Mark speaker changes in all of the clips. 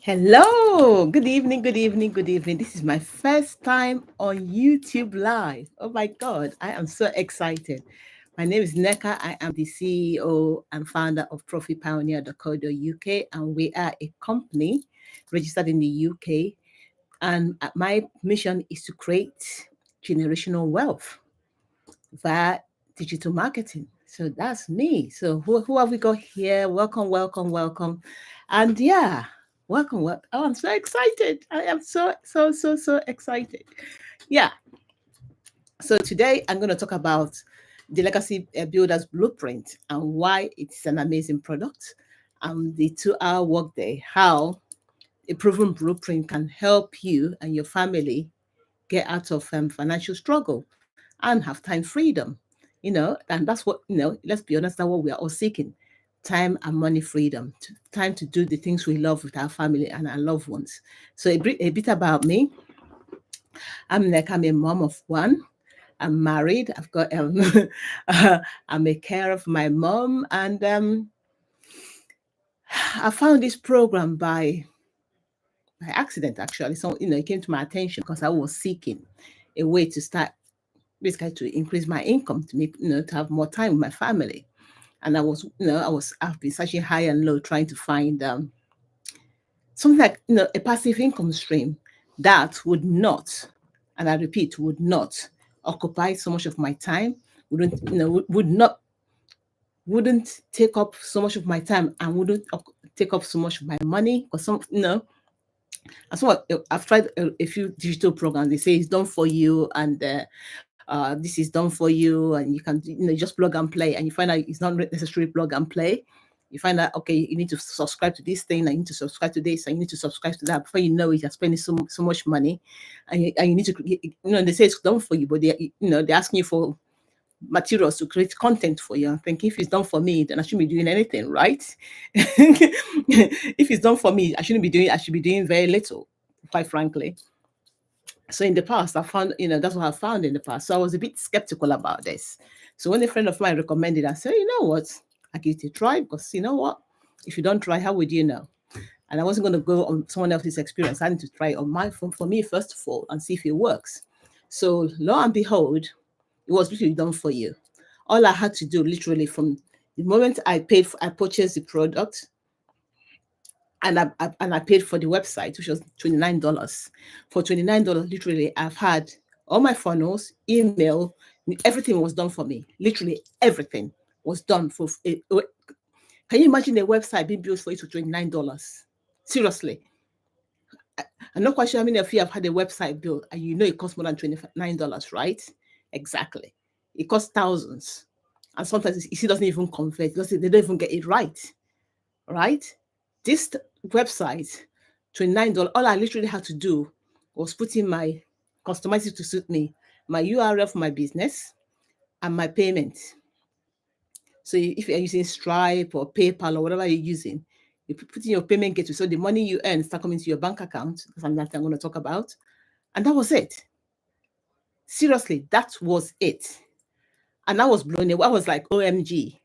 Speaker 1: Hello, good evening, good evening, good evening. This is my first time on YouTube Live. Oh my God, I am so excited. My name is Neka. I am the CEO and founder of ProfitPioneer.co.uk, and we are a company registered in the UK. And my mission is to create generational wealth via digital marketing. So that's me. So who have we got here? Welcome, welcome, welcome. And yeah, welcome. Oh, I'm so excited. I am so excited. Yeah. So today I'm going to talk about the Legacy Builders Blueprint and why it's an amazing product. The 2-hour workday, how a proven blueprint can help you and your family get out of financial struggle and have time freedom. And that's what, let's be honest, that's what we are all seeking: time and money freedom, time to do the things we love with our family and our loved ones. So, a bit about me. I'm a mom of one. I'm married. I've got, I'm a carer of my mom. And I found this program by accident, actually. So, it came to my attention because I was seeking a way to start basically to increase my income to make, to have more time with my family. And I've been searching high and low trying to find something like, a passive income stream that would not, and I repeat, would not occupy so much of my time, wouldn't take up so much of my time and wouldn't take up so much of my money. Because that's what I've tried a few digital programs. They say it's done for you, and this is done for you, and you can just plug and play, and you find out it's not necessarily plug and play. You find out, okay, you need to subscribe to this thing, and you need to subscribe to this, and you need to subscribe to that. Before you know it, you're spending so much money, and you need to, they say it's done for you, but they're asking you for materials to create content for you. I'm thinking, if it's done for me, then I shouldn't be doing anything, right? If it's done for me, I should be doing very little, quite frankly. So in the past, I found, that's what I found in the past. So I was a bit skeptical about this. So when a friend of mine recommended, I said, you know what, I give it a try, because you know what, if you don't try, how would you know? And I wasn't going to go on someone else's experience. I need to try it on my phone for me first of all and see if it works. So lo and behold, it was literally done for you. All I had to do, literally, from the moment I purchased the product, and I paid for the website, which was $29. For $29, literally, I've had all my funnels, email, everything was done for me. Literally everything was done for. Can you imagine a website being built for you for $29? Seriously, I'm not quite sure how many of you have had a website built and it costs more than $29, right? Exactly. It costs thousands. And sometimes it doesn't even convert because they don't even get it right? This website, $29, all I literally had to do was put in customize it to suit me, my URL for my business and my payment. So if you're using Stripe or PayPal or whatever you're using, you put in your payment gateway. So the money you earn start coming to your bank account, something that I'm going to talk about. And that was it. Seriously, that was it. And I was blown away. I was like, OMG.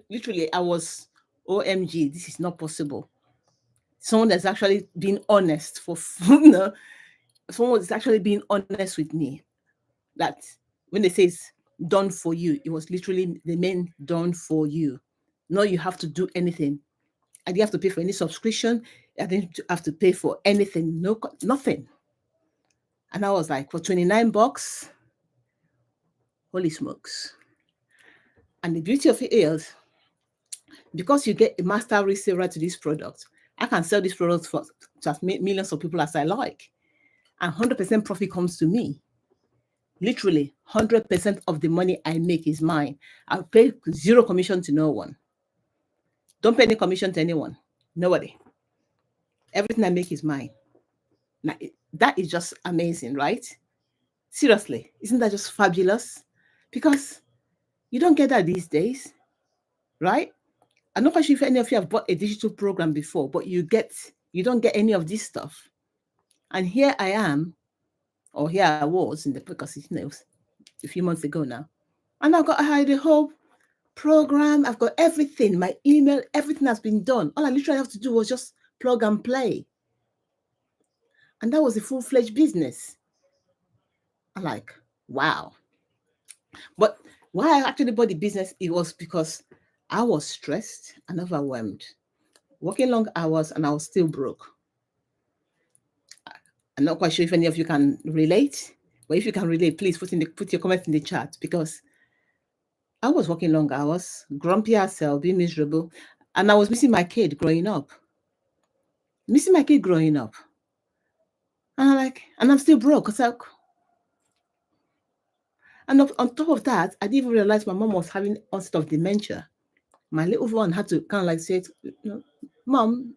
Speaker 1: Literally, I was, OMG, this is not possible. Someone that's actually being honest someone that's actually being honest with me, that when they say it's done for you, it was literally the main done for you. No, you have to do anything. I didn't have to pay for any subscription. I didn't have to pay for anything. No, nothing. And I was like, for $29, holy smokes. And the beauty of it is, because you get a master reseller to this product, I can sell this product for to as millions of people as I like. And 100% profit comes to me. Literally, 100% of the money I make is mine. I pay zero commission to no one. Don't pay any commission to anyone. Nobody. Everything I make is mine. Now, that is just amazing, right? Seriously, isn't that just fabulous? Because you don't get that these days, right? I'm not quite sure if any of you have bought a digital program before, but you don't get any of this stuff. And here I am, or here I was in the, because it was a few months ago now, and I had a whole program. I've got everything, my email, everything has been done. All I literally have to do was just plug and play. And that was a full-fledged business. I'm like, wow. But why I actually bought the business, it was because I was stressed and overwhelmed, working long hours, and I was still broke. I'm not quite sure if any of you can relate, but if you can relate, please put your comments in the chat, because I was working long hours, grumpy as hell, being miserable, and I was missing my kid growing up. Missing my kid growing up. And I'm still broke. And on top of that, I didn't even realize my mom was having onset of dementia. My little one had to kind of like say, Mom,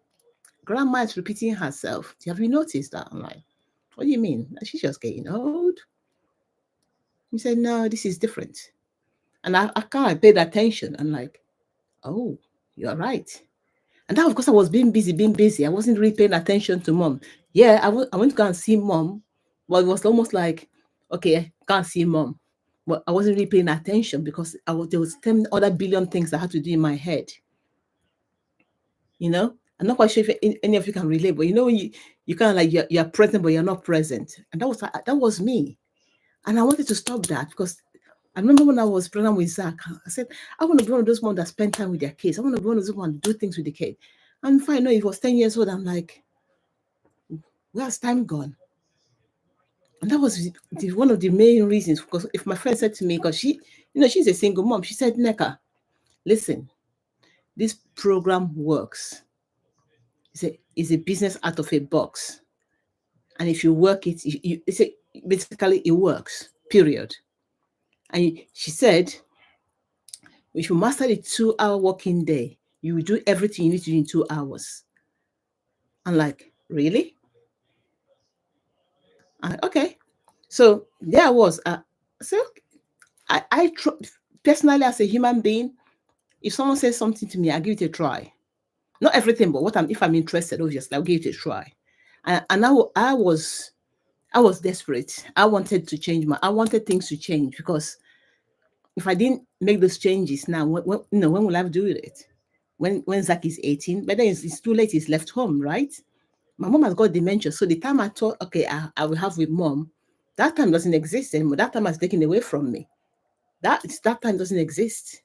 Speaker 1: grandma is repeating herself. Have you noticed that? I'm like, what do you mean? She's just getting old. He said, no, this is different. And I kind of paid attention. I'm like, oh, you're right. And that, of course, I was being busy. I wasn't really paying attention to mom. Yeah, I went to go and see mom, but it was almost like, okay, I can't see mom. But I wasn't really paying attention because there was 10 other billion things I had to do in my head. I'm not quite sure if any of you can relate, but when you kind of like you're present, but you're not present. And that was me. And I wanted to stop that, because I remember when I was pregnant with Zach, I said, I want to be one of those moms that spend time with their kids. I want to be one of those moms that do things with the kid. And if I know he was 10 years old, I'm like, where's time gone? And that was one of the main reasons. Because if my friend said to me, because she's a single mom, she said, Neka, listen, this program works. It's a business out of a box. And if you work it, basically it works, period. And she said, if you master the 2-hour working day, you will do everything you need to do in 2 hours. I'm like, really? Okay. So there I was. So I personally, as a human being, if someone says something to me, I give it a try. Not everything, but if I'm interested, obviously, I'll give it a try. And I was desperate. I wanted things to change, because if I didn't make those changes now, when will I do it? When Zach is 18, but then it's too late. He's left home, right? My mom has got dementia. So the time I thought, okay, I will have with mom, that time doesn't exist anymore. That time has taken away from me. That time doesn't exist,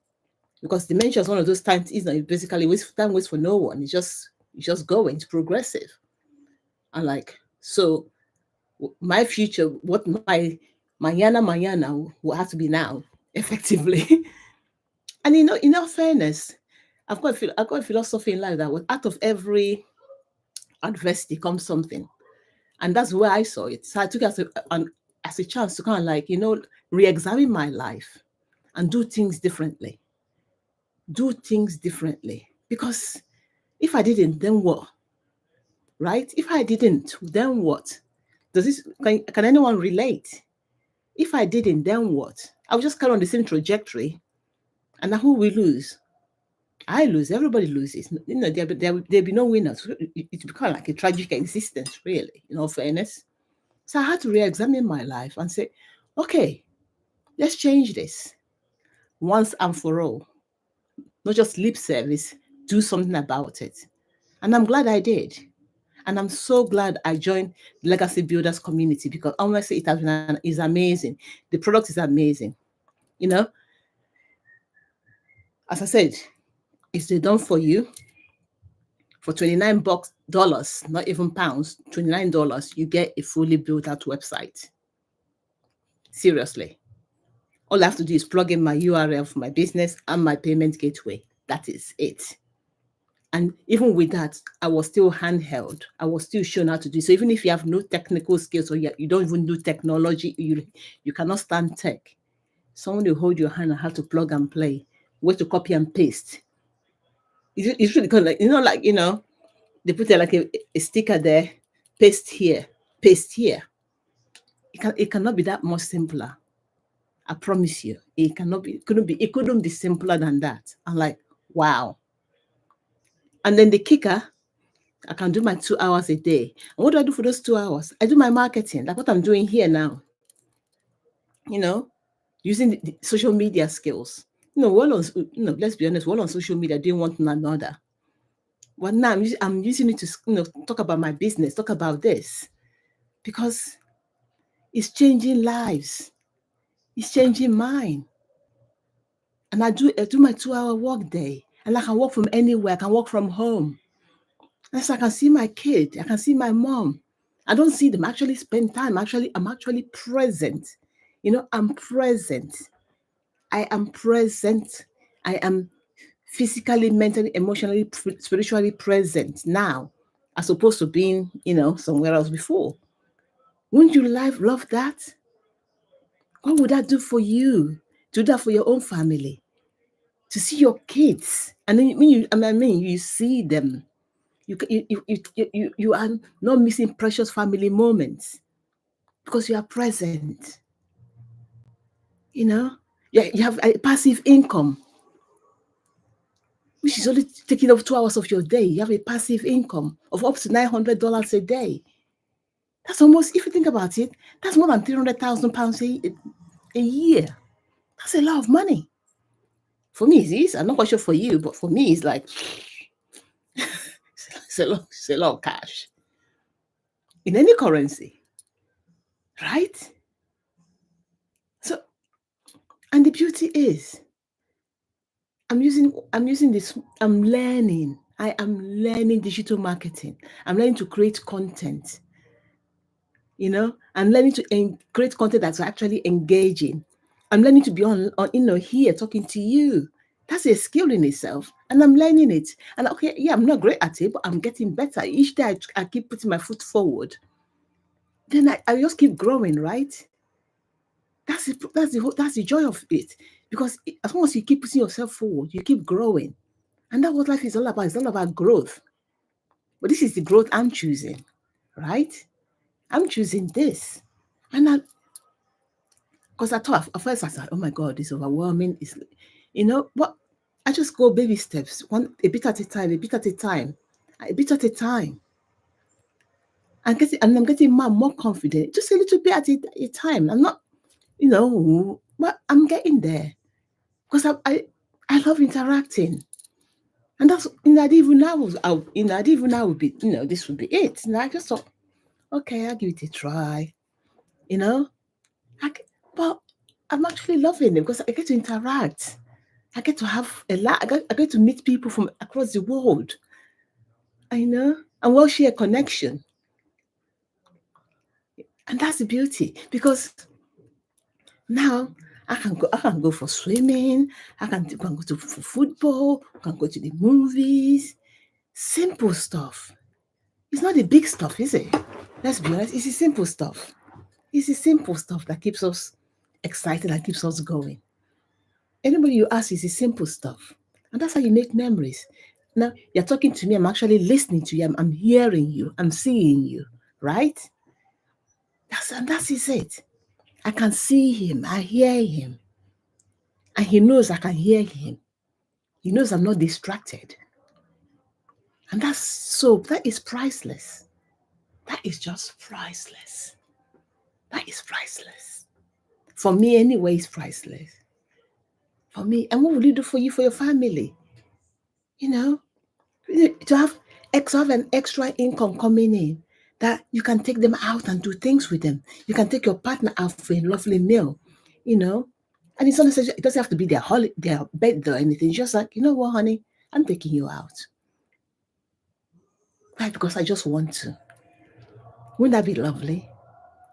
Speaker 1: because dementia is one of those times. It's basically time waits for no one. It's just going. It's progressive. And like, so my future, what my Mayana will have to be now, effectively. And in all fairness, I've got a philosophy in life that out of every adversity comes something. And that's where I saw it. So I took it as a chance to kind of like, re-examine my life and do things differently. Because if I didn't, then what? Right? If I didn't, then what? Can anyone relate? If I didn't, then what? I would just carry on the same trajectory. And now who will lose? I lose. Everybody loses. There'll be no winners. It's become like a tragic existence, really, in all fairness. So I had to re-examine my life and say, okay, let's change this once and for all. Not just lip service, do something about it. And I'm glad I did. And I'm so glad I joined the Legacy Builders community, because honestly, is amazing. The product is amazing. As I said, it's done for you. For $29, not even pounds, $29, you get a fully built out website. Seriously. All I have to do is plug in my URL for my business and my payment gateway. That is it. And even with that, I was still handheld. I was still shown how to do. So even if you have no technical skills, or you don't even do technology, you cannot stand tech, someone will hold your hand on how to plug and play, where to copy and paste. It's really kind of like, they put like a sticker there, paste here, paste here. It cannot be that much simpler. I promise you, it couldn't be simpler than that. I'm like, wow. And then the kicker, I can do my 2 hours a day. And what do I do for those 2 hours? I do my marketing, like what I'm doing here now. Using the social media skills. No, one on, let's be honest, one on social media didn't want another. But now I'm using it to, talk about my business, talk about this, because it's changing lives. It's changing mine. And I do my 2 hour work day, and I can work from anywhere. I can work from home. And so I can see my kid. I can see my mom. I don't see them. I actually spend time. I'm actually present. I'm present. I am present. I am physically, mentally, emotionally, spiritually present now, as opposed to being, somewhere else before. Wouldn't you love that? What would that do for you? Do that for your own family, to see your kids, and then you see them. You are not missing precious family moments because you are present. You know, you have a passive income, which is only taking up 2 hours of your day. You have a passive income of up to $900 a day. That's almost, if you think about it, that's more than £300,000 a year. That's a lot of money. For me, it is. I'm not quite sure for you, but for me, it's like it's a lot of cash in any currency, right? So, and the beauty is, I'm using this. I'm learning. I am learning digital marketing. I'm learning to create content. I'm learning to create content that's actually engaging. I'm learning to be on here talking to you. That's a skill in itself, and I'm learning it. And okay, yeah, I'm not great at it, but I'm getting better each day. I keep putting my foot forward. Then I just keep growing, right? That's the joy of it, because as long as you keep putting yourself forward, you keep growing, and that's what life is all about. It's all about growth. But this is the growth I'm choosing, right? I'm choosing this, and because I thought at first I said, "Oh my God, it's overwhelming." But I just go baby steps, a bit at a time, a bit at a time, a bit at a time. And I'm getting more confident, just a little bit at a time. I'm not, but I'm getting there because I love interacting, and that's I didn't even know I didn't even know would be this would be it. I just thought, okay, I'll give it a try. You know, but I'm actually loving it because I get to interact. I get to have a lot. I get to meet people from across the world. And we'll share connection, and that's the beauty. Because now I can go for swimming. I can go for football. I can go to the movies. Simple stuff. It's not the big stuff, is it? Let's be honest. It's the simple stuff. It's the simple stuff that keeps us excited and keeps us going. Anybody you ask is the simple stuff. And that's how you make memories. Now, you're talking to me, I'm actually listening to you, I'm hearing you, I'm seeing you, right? That is it. I can see him, I hear him, and he knows I can hear him. He knows I'm not distracted. And that is priceless. That is just priceless. That is priceless. For me, anyway, it's priceless. For me. And what will you do for you, for your family? To have an extra income coming in, that you can take them out and do things with them. You can take your partner out for a lovely meal, you know. And it's not necessarily, it doesn't have to be their birthday or anything. It's just like, you know what, honey, I'm taking you out. Why? Because I just want to. Wouldn't that be lovely?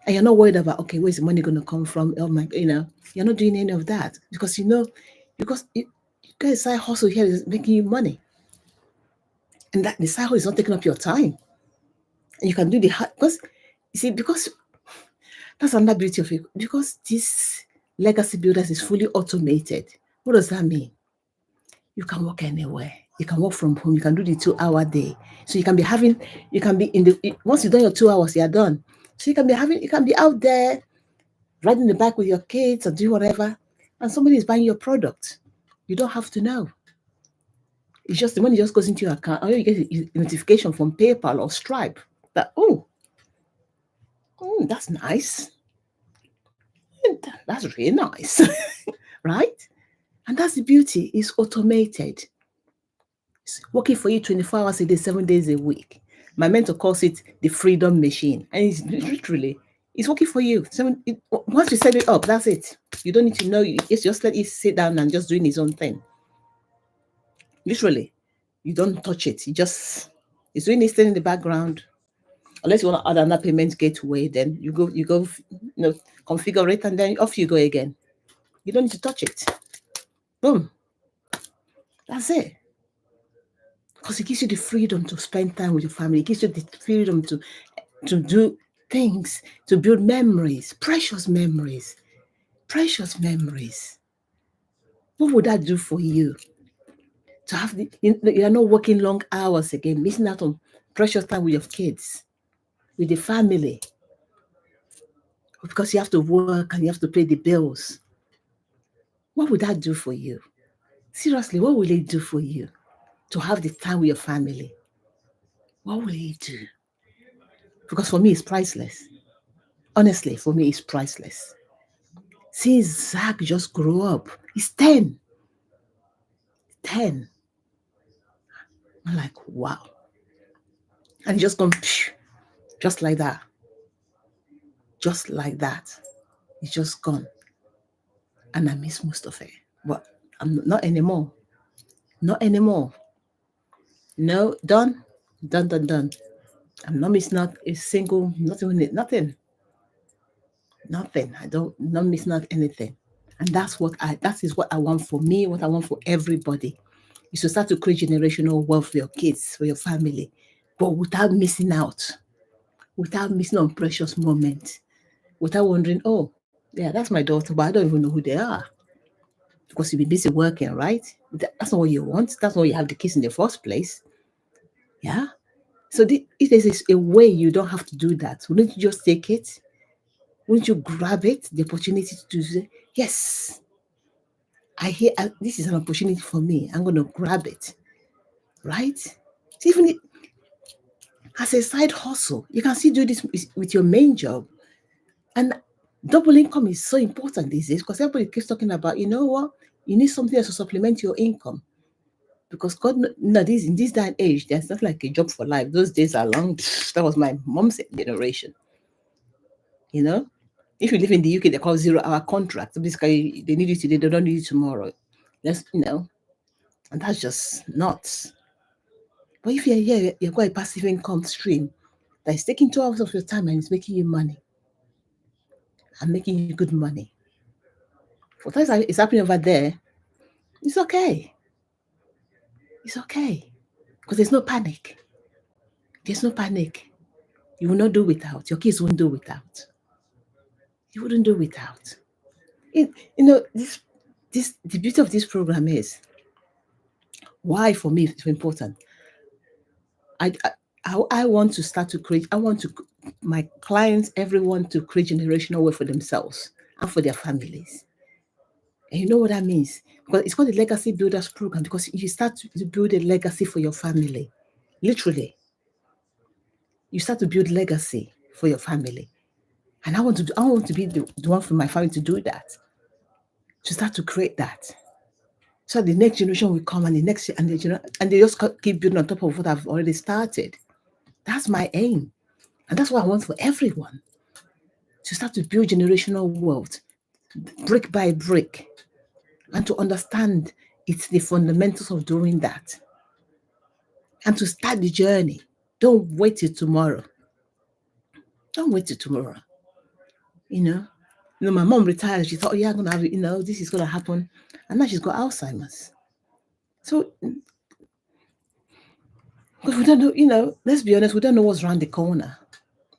Speaker 1: And you're not worried about, okay, where's the money going to come from? Oh my, you're not doing any of that because because you guys side hustle here is making you money, and that the side hustle is not taking up your time. And you can do the hard, because you see, because that's another beauty of it. Because this legacy builders is fully automated. What does that mean? You can work anywhere. You can work from home. You can do the 2 hour day. So you can be in once you've done your 2 hours, you're done. So you can be out there riding the bike with your kids or doing whatever, and somebody is buying your product. You don't have to know. It's just the money just goes into your account, or you get a notification from PayPal or Stripe that, that's nice. That's really nice, right? And that's the beauty. It's automated. It's working for you 24 hours a day, 7 days a week. My mentor calls it the freedom machine. And it's literally, it's working for you. Once you set it up, that's it. You don't need to know. It's just let it sit down and just doing its own thing. Literally, you don't touch it. It's doing its thing in the background. Unless you want to add another payment gateway, then configure it, and then off you go again. You don't need to touch it. Boom. That's it. Because it gives you the freedom to spend time with your family. It gives you the freedom to do things, to build memories, precious memories, precious memories. What would that do for you? To have you're not working long hours again, missing out on precious time with your kids, with the family, because you have to work and you have to pay the bills. What would that do for you? Seriously, what will it do for you to have the time with your family? What will it do? Because for me, it's priceless. Honestly, for me, it's priceless. Since Zach just grew up, he's 10. 10. I'm like, wow. And he just gone, just like that. Just like that. He's just gone. And I miss most of it. But I'm not anymore. Not anymore. No, done. Done, done, done. I'm not missing out a single, nothing. Nothing. Not missing out anything. And that is what I want for me, what I want for everybody. Is to start to create generational wealth for your kids, for your family, but without missing out, without missing on precious moments, without wondering, oh, yeah, that's my daughter, but I don't even know who they are. Because you've been busy working, right? That's not what you want. That's not why you have the kids in the first place. Yeah. So if there's a way you don't have to do that, wouldn't you just take it? Wouldn't you grab it, the opportunity to say, yes, this is an opportunity for me. I'm going to grab it, right? So even as a side hustle, you can still do this with your main job. And double income is so important these days because everybody keeps talking about, you know what? You need something else to supplement your income. Because God, no, in this day and age, there's not like a job for life. Those days are long. That was my mom's generation. You know, if you live in the UK, they call 0-hour contract. So basically, they need you today, they don't need you tomorrow. And that's just nuts. But if you're here, you've got a passive income stream that is taking 2 hours of your time and it's making you money and making you good money. What is happening over there, it's okay. It's okay. Because there's no panic. There's no panic. You will not do without. Your kids won't do without. You wouldn't do without. The beauty of this program is why for me it's important. I want to start to create. I want my clients, everyone, to create generational wealth for themselves and for their families. And you know what that means? Because it's called the Legacy Builders Program because you start to build a legacy for your family. Literally. You start to build legacy for your family. And I want to be the one for my family to do that. To start to create that. So the next generation will come and they just keep building on top of what I've already started. That's my aim. And that's what I want for everyone. To start to build generational wealth, brick by brick, and to understand it's the fundamentals of doing that. And to start the journey. Don't wait till tomorrow. Don't wait till tomorrow. My mom retired. She thought, oh, yeah, I'm going to have, this is going to happen. And now she's got Alzheimer's. So, because we don't know, let's be honest, we don't know what's around the corner.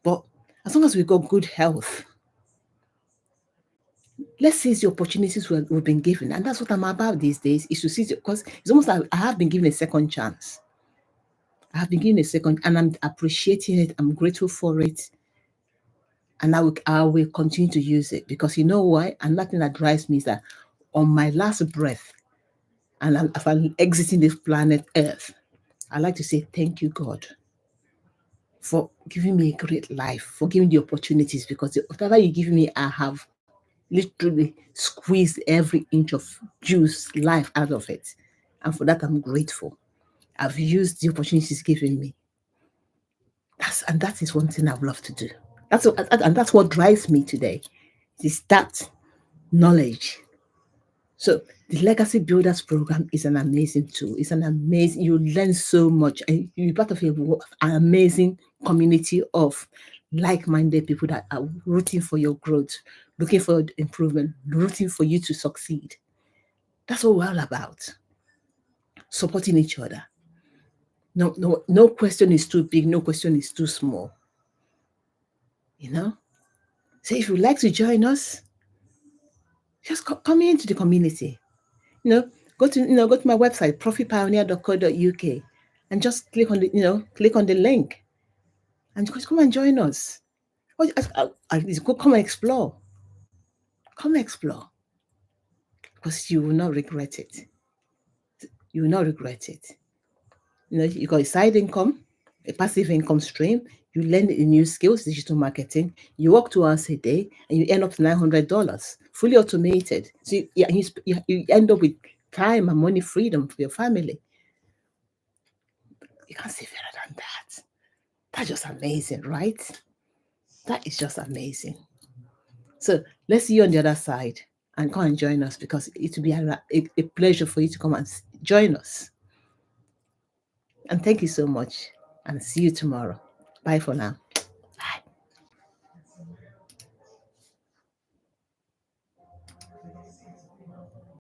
Speaker 1: But as long as we've got good health, let's seize the opportunities we've been given. And that's what I'm about these days, is to seize it. Because it's almost like I have been given a second chance. I have been given a second, and I'm appreciating it. I'm grateful for it. And I will continue to use it. Because you know why? And nothing that drives me is that on my last breath, and if I'm exiting this planet Earth, I like to say, thank you, God, for giving me a great life, for giving the opportunities, because whatever you give me, I have literally squeezed every inch of juice, life out of it. And for that, I'm grateful. I've used the opportunities given me. That is one thing I've loved to do. And that's what drives me today. Is that knowledge. So the Legacy Builders Program is an amazing tool. It's an amazing, you learn so much, and you're part of an amazing community of like-minded people that are rooting for your growth, looking for improvement, rooting for you to succeed. That's what we're all about. Supporting each other. No question is too big, no question is too small. You know? So if you'd like to join us, just come into the community. You know, go to my website, profitpioneer.co.uk, and just click on the link and just come and join us. Come and explore. Come explore. Because you will not regret it. You will not regret it. You got a side income, a passive income stream. You learn new skills, digital marketing. You work 2 hours a day, and you end up to $900, fully automated. So you end up with time and money freedom for your family. You can't say better than that. That's just amazing, right? That is just amazing. So let's see you on the other side and come and join us, because it will be a pleasure for you to come and join us. And thank you so much, and see you tomorrow. Bye for now.